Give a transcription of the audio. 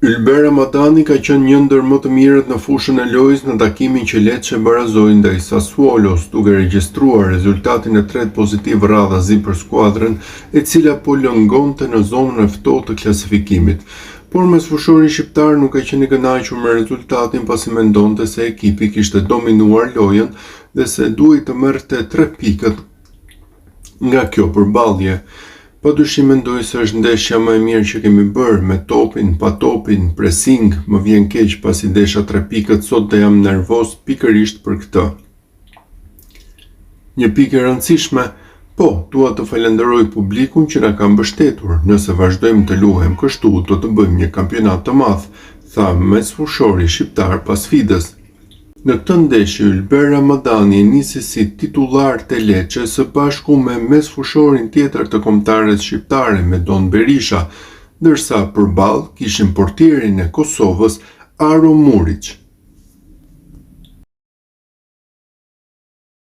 Ylber Ramadani ka qenë një ndër më të mirët në fushën e lojës në takimin që Lecce barazoi ndaj Sassuolos, duke regjistruar rezultatin e tretë pozitiv radhazi për skuadrën, e cila po lëngonte në zonën e ftohtë të klasifikimit. Por mesfushori shqiptar nuk ka qenë i kënaqur me rezultatin, pasi mendonte se ekipi kishte dominuar lojën dhe se duhej të merrte 3 pikët nga kjo përballje. Padyshim mendoj se është ndeshja më e mirë që kemi bërë, me topin, pa topin, pressing, më vjen keq pasi desha 3 pikët sot dhe jam nervoz pikërisht për këtë. Një pikë e rëndësishme, po, dua të falenderoj publikun që na ka mbështetur. Nëse vazhdojmë të luajmë kështu, do të bëjmë një kampionat të madh, tha mesfushori shqiptar pas sfidës. Në këtë ndeshje, Ylber Ramadani nisi si titullar te Lecce së bashku me mesfushorin tjetër të kombëtares shqiptare, Medon Berisha, ndërsa përballë kishin portierin e Kosovës, Aro Murić.